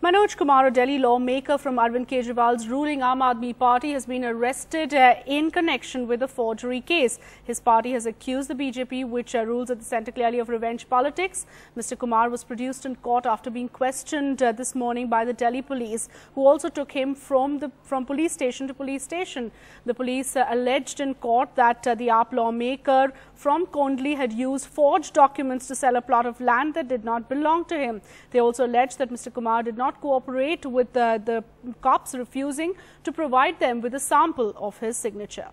Manoj Kumar, a Delhi lawmaker from Arvind Kejriwal's ruling Aam Aadmi Party, has been arrested in connection with a forgery case. His party has accused the BJP, which rules at the centre clearly, of revenge politics. Mr. Kumar was produced in court after being questioned this morning by the Delhi police, who also took him from police station to police station. The police alleged in court that the AAP lawmaker from Kondli had used forged documents to sell a plot of land that did not belong to him. They also alleged that Mr. Kumar did not cooperate with the cops, refusing to provide them with a sample of his signature.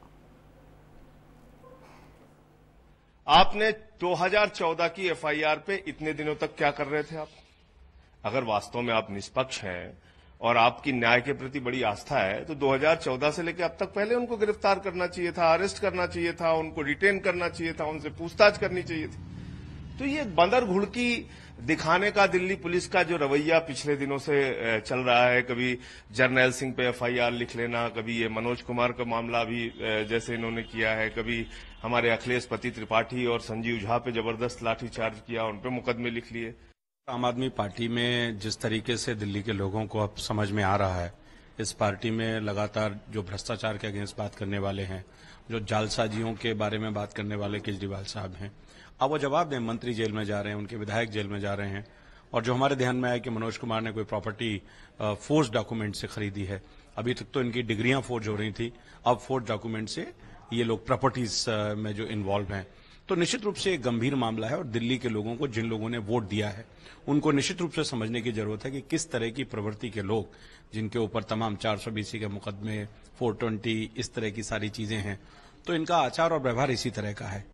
आपने 2014 की FIR पे इतने दिनों तक क्या कर रहे थे आप? अगर वास्तव में आप निष्पक्ष हैं और आपकी न्याय के प्रति बड़ी आस्था है, तो 2014 से लेकर अब तक पहले उनको गिरफ्तार करना चाहिए था, अरेस्ट करना चाहिए था, उनको डिटेन करना चाहिए था, उनसे पूछताछ करनी चाहिए थी। तो ये बंदर घुड़की दिखाने का दिल्ली पुलिस का जो रवैया पिछले दिनों से चल रहा है, कभी जर्नैल सिंह पे एफआईआर लिख लेना, कभी ये मनोज कुमार का मामला भी जैसे इन्होंने किया है, कभी हमारे अखिलेश पति त्रिपाठी और संजीव झा पे जबरदस्त लाठीचार्ज किया, उन पे मुकदमे लिख लिए। आम आदमी पार्टी में जिस तरीके से दिल्ली के लोगों को अब समझ में आ रहा है, इस पार्टी में लगातार जो भ्रष्टाचार के अगेंस्ट बात करने वाले हैं, जो जालसाजियों के बारे में बात करने वाले केजरीवाल साहब हैं, अब वो जवाब दें। मंत्री जेल में जा रहे हैं, उनके विधायक जेल में जा रहे हैं, और जो हमारे ध्यान में आया कि मनोज कुमार ने कोई प्रॉपर्टी फोर्ज डॉक्यूमेंट से खरीदी है। अभी तक तो इनकी डिग्रियां फोर्ज हो रही थी, अब फोर्ज डॉक्यूमेंट से ये लोग प्रॉपर्टीज में जो इन्वॉल्व हैं, तो निश्चित रूप से एक गंभीर मामला है। और दिल्ली के लोगों को, जिन लोगों ने वोट दिया है, उनको निश्चित रूप से समझने की जरूरत है कि किस तरह की प्रवृत्ति के लोग, जिनके ऊपर तमाम 420 के मुकदमे, 420, इस तरह की सारी चीजें हैं, तो इनका आचार और व्यवहार इसी तरह का है।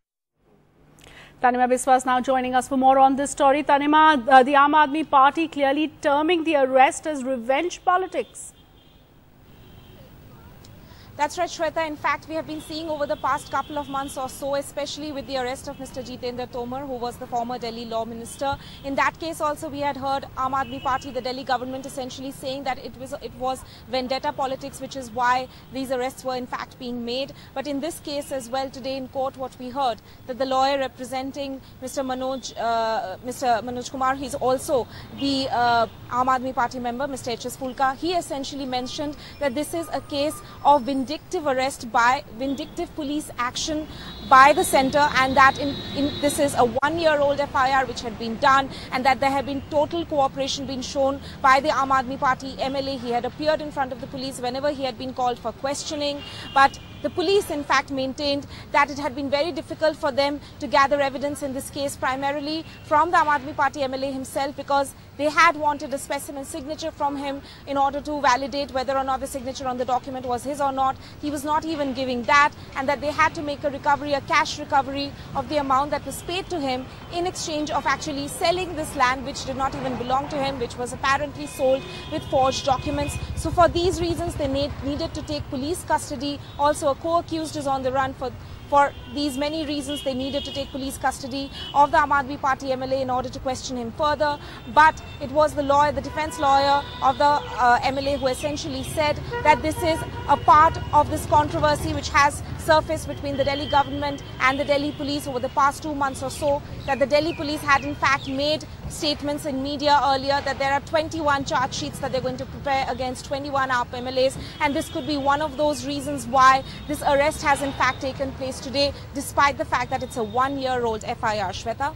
Tanima Biswas now joining us for more on this story. Tanima, the Aam Aadmi Party clearly terming the arrest as revenge politics. That's right, Shweta. In fact, we have been seeing over the past couple of months or so, especially with the arrest of Mr. Jitendra Tomar, who was the former Delhi law minister. In that case also, we had heard Aam Aadmi Party, the Delhi government, essentially saying that it was vendetta politics, which is why these arrests were in fact being made. But in this case as well, today in court, what we heard, that the lawyer representing Mr. Manoj Kumar, he's also the Aam Aadmi Party member, Mr. H.S. Fulka, he essentially mentioned that this is a case of vindictive arrest by vindictive police action by the centre, and that this is a one-year-old FIR which had been done, and that there had been total cooperation being shown by the Aam Aadmi Party MLA. He had appeared in front of the police whenever he had been called for questioning, but the police in fact maintained that it had been very difficult for them to gather evidence in this case, primarily from the Aam Aadmi Party MLA himself, because they had wanted a specimen signature from him in order to validate whether or not the signature on the document was his or not. He was not even giving that, and that they had to make a recovery, a cash recovery of the amount that was paid to him in exchange of actually selling this land which did not even belong to him, which was apparently sold with forged documents. So for these reasons, they needed to take police custody. Also, a co-accused is on the run. For these many reasons, they needed to take police custody of the Aam Aadmi Party MLA in order to question him further. But it was the lawyer, the defense lawyer of the MLA, who essentially said that this is a part of this controversy which has surfaced between the Delhi government and the Delhi police over the past 2 months or so, that the Delhi police had in fact made statements in media earlier that there are 21 charge sheets that they're going to prepare against 21 AAP MLAs, and this could be one of those reasons why this arrest has in fact taken place today, despite the fact that it's a one-year-old FIR. Shweta?